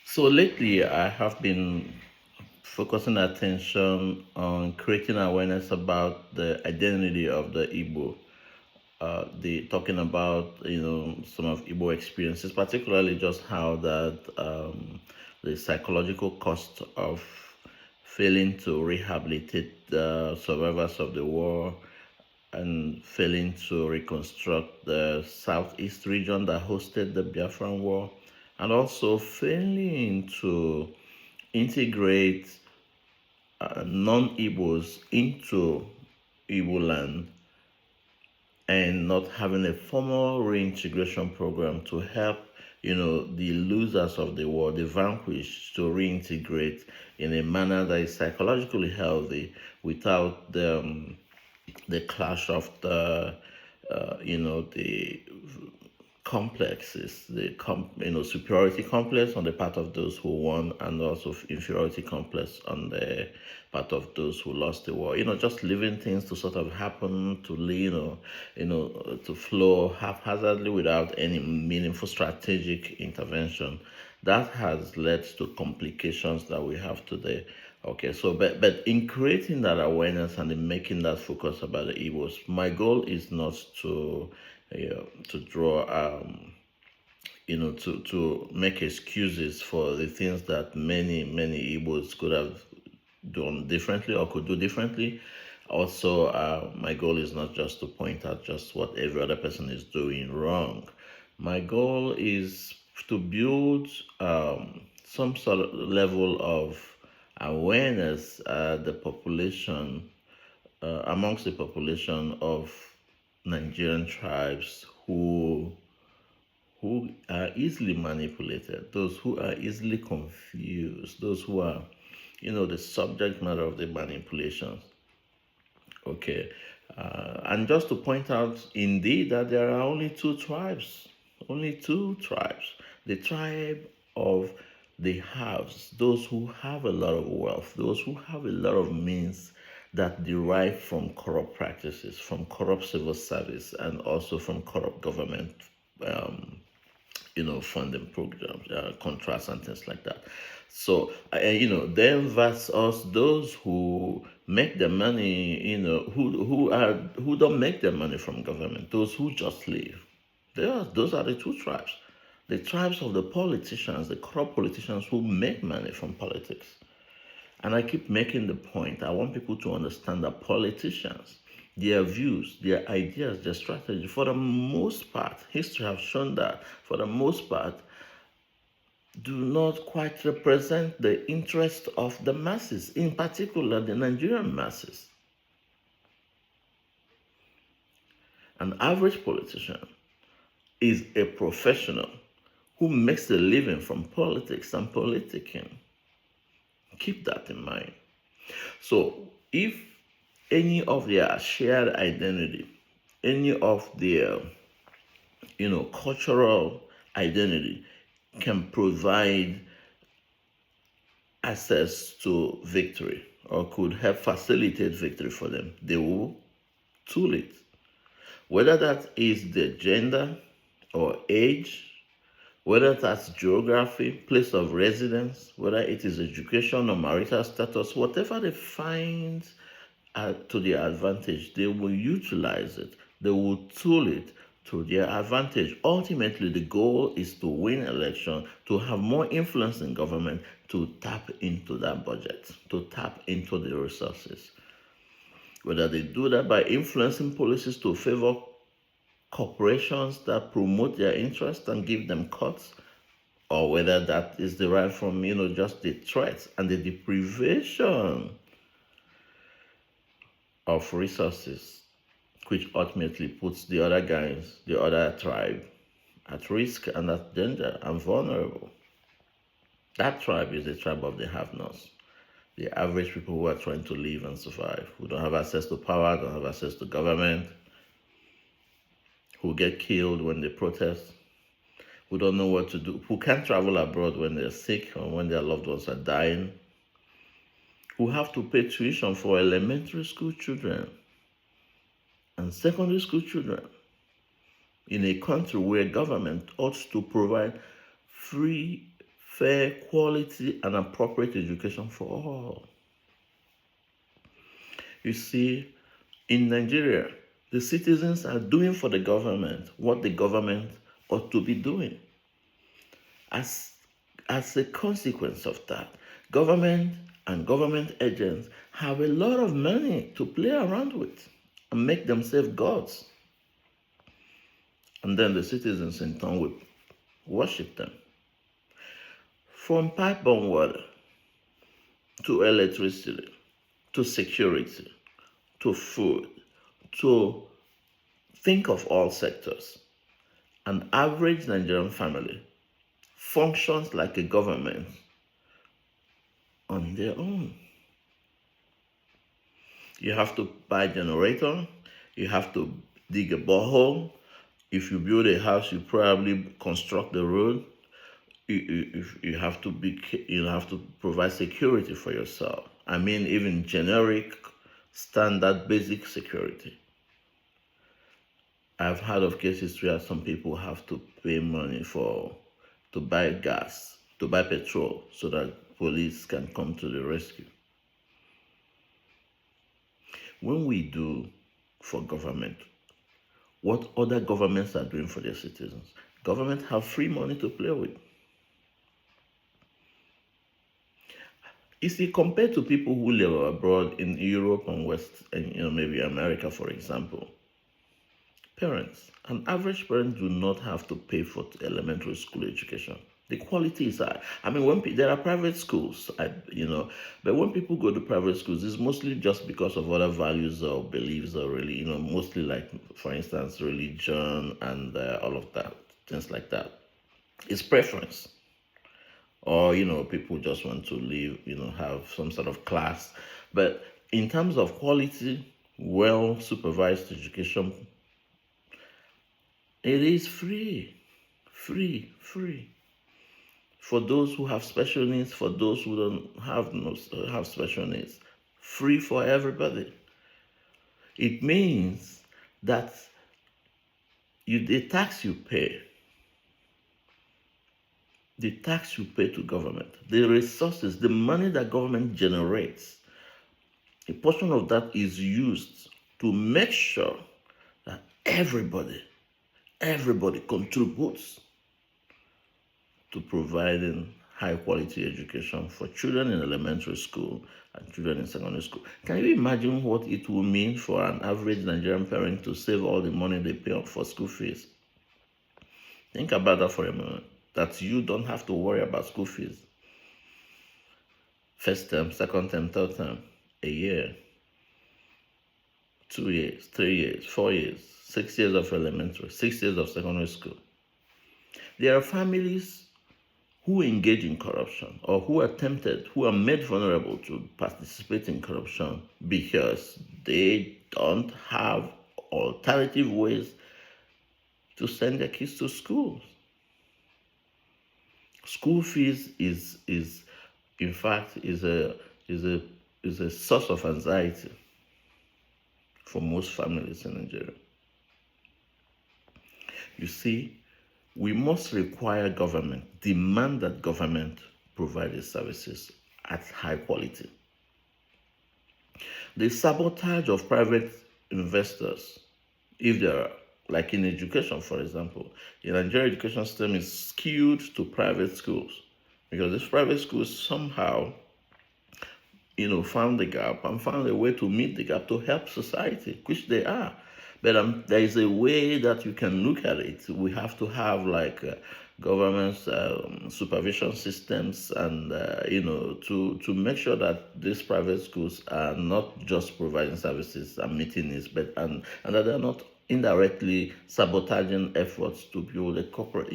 So lately, I have been focusing attention on creating awareness about the identity of the Igbo. The talking about some of Igbo experiences, particularly just how that the psychological cost of failing to rehabilitate the survivors of the war and failing to reconstruct the southeast region that hosted the Biafran War, and also failing to integrate non-Igbos into Igbo land and not having a formal reintegration program to help the losers of the war, the vanquished, to reintegrate in a manner that is psychologically healthy without the clash of the complexes, superiority complex on the part of those who won, and also inferiority complex on the part of those who lost the war. Just leaving things to sort of happen to to flow haphazardly without any meaningful strategic intervention. That has led to complications that we have today. Okay, so but in creating that awareness and in making that focus about the Igbos, my goal is not to draw to make excuses for the things that many Igbos could have done differently or could do differently. Also, my goal is not just to point out just what every other person is doing wrong. My goal is to build some sort of level of awareness the population amongst the population of Nigerian tribes who are easily manipulated, those who are easily confused, those who are, the subject matter of the manipulations. Okay. And just to point out, indeed, that there are only two tribes. The tribe of the haves, those who have a lot of wealth, those who have a lot of means that derive from corrupt practices, from corrupt civil service, and also from corrupt government um, funding programs, contracts, and things like that. So, them versus those who make the money, who don't make their money from government, those who just live. Those are the two tribes. The tribes of the politicians, the corrupt politicians who make money from politics. And I keep making the point. I want people to understand that politicians, their views, their ideas, their strategy, for the most part, history has shown that for the most part, do not quite represent the interest of the masses, in particular the Nigerian masses. An average politician is a professional who makes a living from politics and politicking. Keep that in mind. So, if any of their shared identity, any of their, cultural identity can provide access to victory or could help facilitate victory for them, they will tool it. Whether that is the gender or age, whether that's geography, place of residence, whether it is education or marital status, whatever they find to their advantage, they will utilize it. They will tool it to their advantage. Ultimately, the goal is to win election, to have more influence in government, to tap into that budget, to tap into the resources. Whether they do that by influencing policies to favor corporations that promote their interests and give them cuts, or whether that is derived from just the threats and the deprivation of resources, which ultimately puts the other guys, the other tribe, at risk and at danger and vulnerable. That tribe is the tribe of the have-nots, the average people who are trying to live and survive, who don't have access to power, don't have access to government, who get killed when they protest, who don't know what to do, who can't travel abroad when they're sick or when their loved ones are dying, who have to pay tuition for elementary school children and secondary school children in a country where government ought to provide free fair, quality, and appropriate education for all. You see, in Nigeria, the citizens are doing for the government what the government ought to be doing. As, as a consequence of that, government and government agents have a lot of money to play around with and make themselves gods. And then the citizens in turn will worship them. From pipe-borne water to electricity to security to food to think of all sectors, an average Nigerian family functions like a government on their own. You have to buy a generator, you have to dig a borehole. If you build a house, you probably construct the road. You have to provide security for yourself. I mean, even generic, standard, basic security. I've heard of cases where some people have to pay money to buy gas, to buy petrol, so that police can come to the rescue. When we do for government what other governments are doing for their citizens, governments have free money to play with. You see, compared to people who live abroad in Europe and West, and maybe America, for example, parents, an average parent do not have to pay for elementary school education. The quality is high. I mean, there are private schools, but when people go to private schools, it's mostly just because of other values or beliefs, or really, mostly like, for instance, religion and all of that, things like that. It's preference. Or, people just want to live, have some sort of class. But in terms of quality, well supervised education, it is free. Free. For those who have special needs, for those who don't have special needs, free for everybody. It means that the tax you pay to government, the resources, the money that government generates, a portion of that is used to make sure that everybody contributes to providing high quality education for children in elementary school and children in secondary school. Can you imagine what it will mean for an average Nigerian parent to save all the money they pay for school fees? Think about that for a moment, that you don't have to worry about school fees. First term, second term, third term, a year, 2 years, 3 years, 4 years, 6 years of elementary, 6 years of secondary school. There are families who engage in corruption, or who are made vulnerable to participate in corruption because they don't have alternative ways to send their kids to schools. School fees is in fact a source of anxiety for most families in Nigeria. You see, we must demand that government provide these services at high quality. The sabotage of private investors, if there are, like in education, for example, the Nigerian education system is skewed to private schools because these private schools somehow, found the gap and found a way to meet the gap to help society, which they are. But there is a way that you can look at it. We have to have government supervision systems, and to make sure that these private schools are not just providing services and meeting needs, but and that they're not indirectly sabotaging efforts to build a corporate,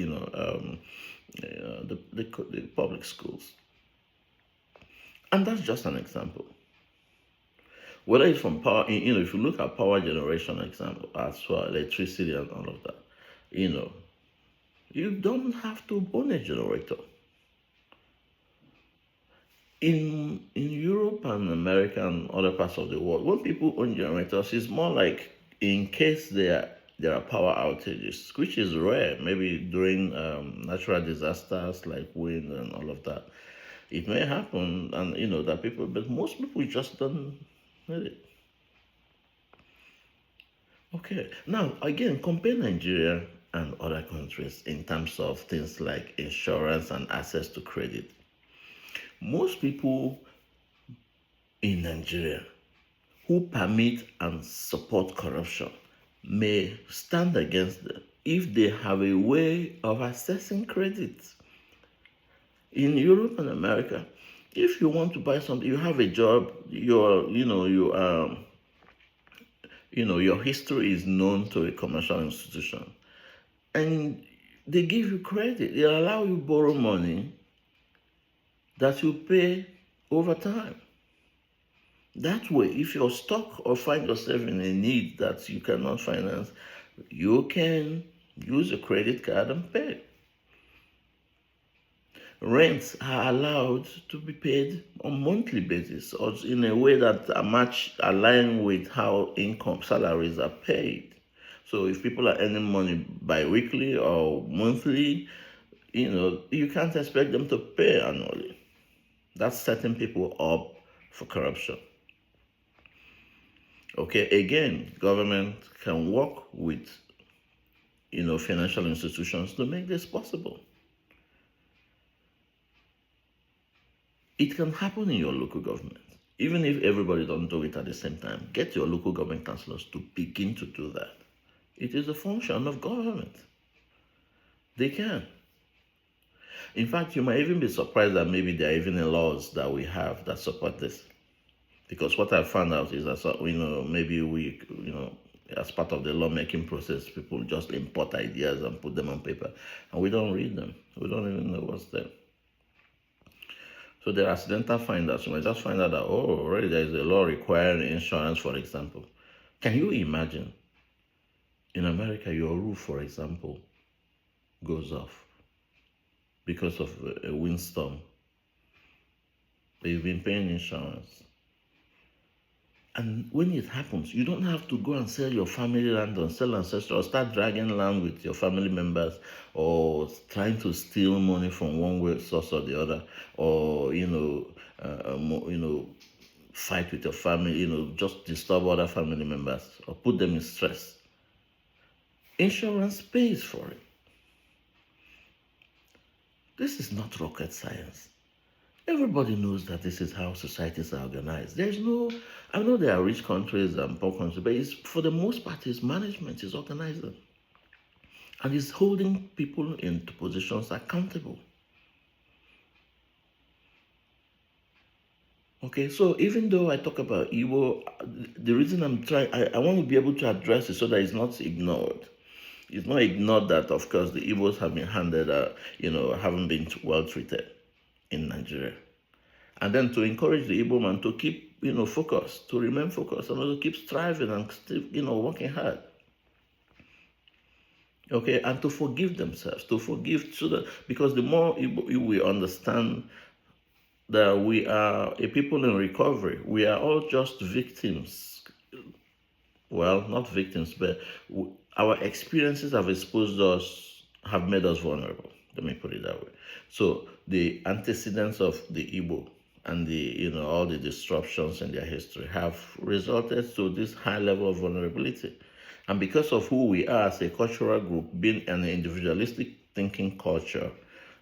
the public schools. And that's just an example. Whether it's from power, if you look at power generation example as well, electricity and all of that, you don't have to own a generator. In Europe and America and other parts of the world, when people own generators, it's more like in case there are power outages, which is rare, maybe during natural disasters like wind and all of that. It may happen, and that people, but most people just don't need it. Okay, now again, compare Nigeria and other countries in terms of things like insurance and access to credit. Most people in Nigeria who permit and support corruption may stand against them if they have a way of accessing credit. In Europe and America, if you want to buy something, you have a job, your history is known to a commercial institution, and they give you credit. They allow you borrow money that you pay over time. That way, if you're stuck or find yourself in a need that you cannot finance, you can use a credit card and pay. Rents are allowed to be paid on monthly basis or in a way that are much aligned with how income salaries are paid. So if people are earning money bi-weekly or monthly, you can't expect them to pay annually. That's setting people up for corruption. Okay, again, government can work with financial institutions to make this possible. It can happen in your local government. Even if everybody don't do it at the same time, get your local government councillors to begin to do that. It is a function of government. They can. In fact, you might even be surprised that maybe there are even laws that we have that support this. Because what I found out is that, maybe we, as part of the lawmaking process, people just import ideas and put them on paper, and we don't read them. We don't even know what's there. So there are accidental finders. You might just find out that, already there is a law requiring insurance, for example. Can you imagine? In America, your roof, for example, goes off because of a windstorm. They've been paying insurance. And when it happens, you don't have to go and sell your family land or sell ancestral or start dragging land with your family members or trying to steal money from one way source or the other, or fight with your family, just disturb other family members or put them in stress. Insurance pays for it. This is not rocket science. Everybody knows that this is how societies are organized. I know there are rich countries and poor countries, but for the most part, management is organized and is holding people into positions accountable. Okay, so even though I talk about Igbo, the reason I want to be able to address it so that it's not ignored. It's not ignored that, of course, the Igbos have been haven't been well treated in Nigeria. And then to encourage the Igbo man to keep, focused, to remain focused, and also keep striving and still, working hard. Okay, and to forgive themselves, so that, because the more we understand that we are a people in recovery, we are all just victims. Well, not victims, but our experiences have made us vulnerable. Let me put it that way. So the antecedents of the Igbo and all the disruptions in their history have resulted to this high level of vulnerability. And because of who we are as a cultural group, being an individualistic thinking culture,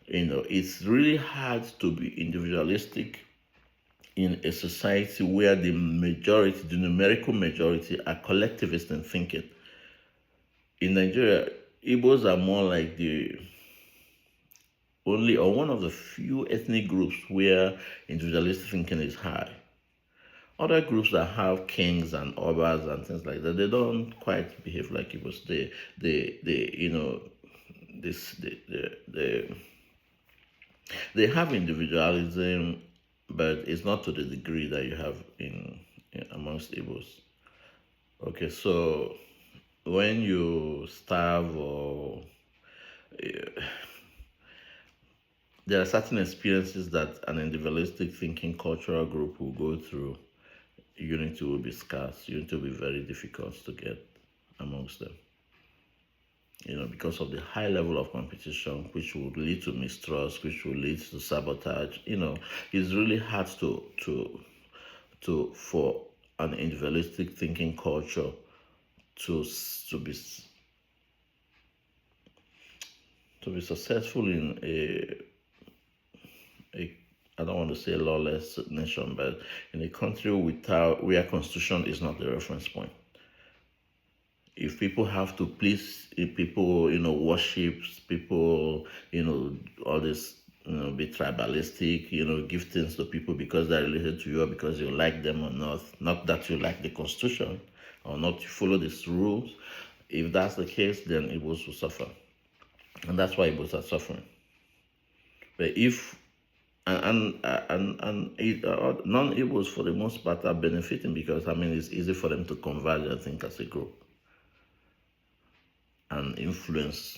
it's really hard to be individualistic in a society where the numerical majority, are collectivist in thinking. In Nigeria, Igbos are more like the only or one of the few ethnic groups where individualistic thinking is high. Other groups that have kings and obas and things like that, they don't quite behave like Igbos. They have individualism, but it's not to the degree that you have in amongst Igbos. Okay, so when you starve or there are certain experiences that an individualistic thinking cultural group will go through. Unity will be scarce. Unity will be very difficult to get amongst them. because of the high level of competition, which would lead to mistrust, which will lead to sabotage. It's really hard for an individualistic thinking culture to to be to be successful in a I don't want to say lawless nation, but in a country where constitution is not the reference point. If people have to please, if people, worship people, all this, be tribalistic, give things to people because they're related to you or because you like them or not that you like the constitution or not to follow these rules. If that's the case, then Igbos will suffer. And that's why Igbos are suffering. But if non-Igbos for the most part are benefiting because it's easy for them to converge and think as a group and influence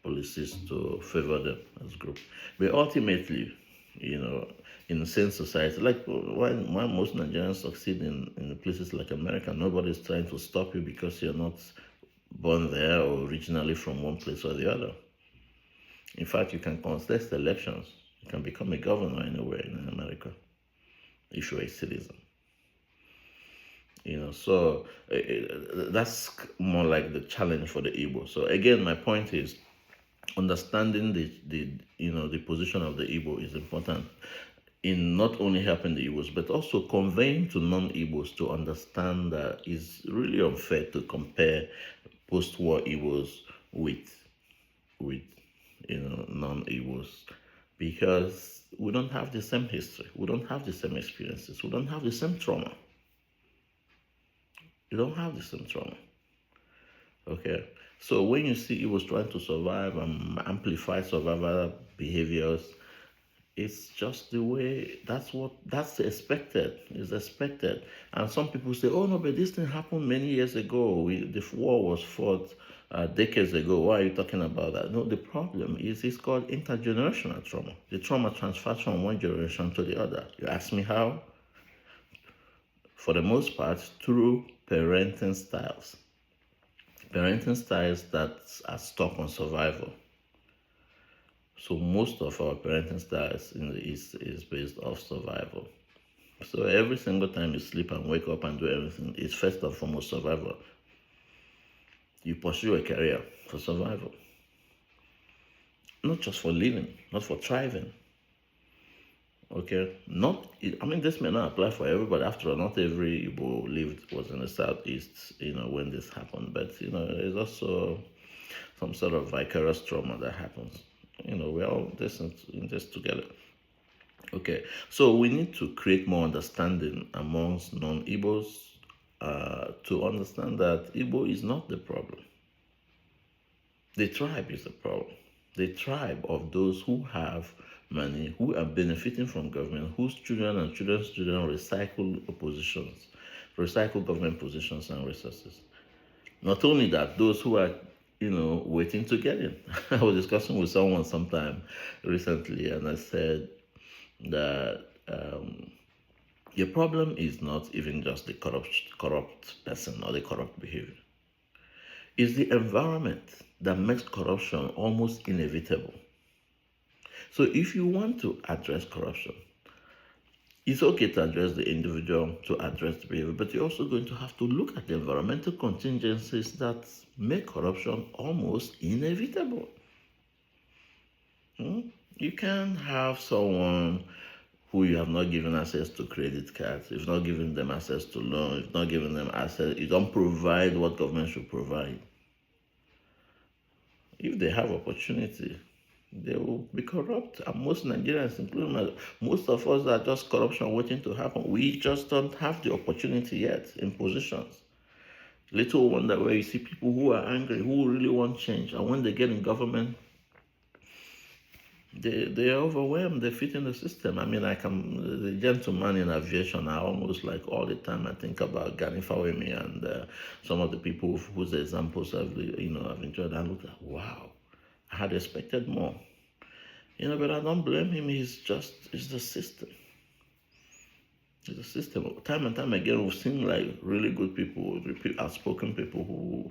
policies to favor them as a group. But ultimately, in a sane society, like why most Nigerians succeed in places like America, nobody's trying to stop you because you're not born there or originally from one place or the other. In fact, you can contest elections. You can become a governor anywhere in America if you're a citizen. So that's more like the challenge for the Igbo. So again, my point is understanding the position of the Igbo is important in not only helping the Igbos but also conveying to non-Igbos to understand that it's really unfair to compare post-war Igbos with non-Igbos, because we don't have the same history, we don't have the same experiences, we don't have the same trauma. You don't have the same trauma. Okay, so when you see Igbos trying to survive and amplify survival behaviors, it's just the way, that's expected. It's expected. And some people say, oh no, but this thing happened many years ago. The war was fought decades ago. Why are you talking about that? No, the problem is it's called intergenerational trauma. The trauma transfers from one generation to the other. You ask me how? For the most part, through parenting styles. Parenting styles that are stuck on survival. So most of our parenting styles in the East is based off survival. So every single time you sleep and wake up and do everything, it's first and foremost survival. You pursue a career for survival. Not just for living, not for thriving. Okay? This may not apply for everybody. After all, not every Igbo was in the Southeast, when this happened. But, there's also some sort of vicarious trauma that happens. We're all in this together. Okay, so we need to create more understanding amongst non-Igbos to understand that Igbo is not the problem. The tribe is the problem. The tribe of those who have money, who are benefiting from government, whose children and children's children recycle government positions and resources. Not only that, those who are waiting to get in. I was discussing with someone sometime recently, and I said that the problem is not even just the corrupt person or the corrupt behavior. It's the environment that makes corruption almost inevitable. So if you want to address corruption, it's okay to address the individual, to address the behavior, but you're also going to have to look at the environmental contingencies that make corruption almost inevitable. You can have someone who you have not given access to credit cards, you've not given them access to loans, you've not given them access, you don't provide what government should provide. If they have opportunity, they will be corrupt. And most Nigerians, including most of us, are just corruption waiting to happen. We just don't have the opportunity yet in positions. Little wonder where you see people who are angry, who really want change, and when they get in government, they are overwhelmed. They fit in the system. The gentleman in aviation, I almost like all the time. I think about Gani Fawemi and some of the people whose examples I've enjoyed. I look at, wow, I had expected more. But I don't blame him. It's the system. It's a system. Time and time again, we've seen like really good people, outspoken people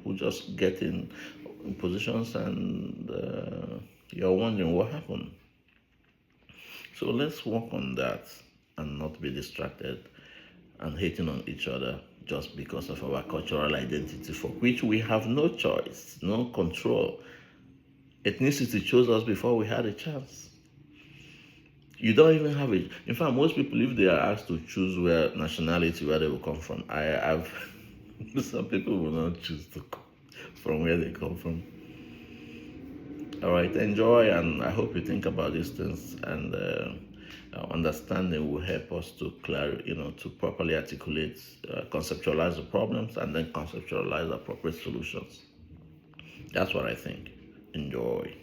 who just get in positions, and you're wondering what happened. So let's work on that and not be distracted and hating on each other just because of our cultural identity, for which we have no choice, no control. Ethnicity chose us before we had a chance. You don't even have it. In fact, most people, if they are asked to choose where nationality, where they will come from, I have some people will not choose to come from where they come from. All right, enjoy, and I hope you think about these things, and understanding will help us to to properly articulate, conceptualize the problems, and then conceptualize appropriate solutions. That's what I think. Enjoy.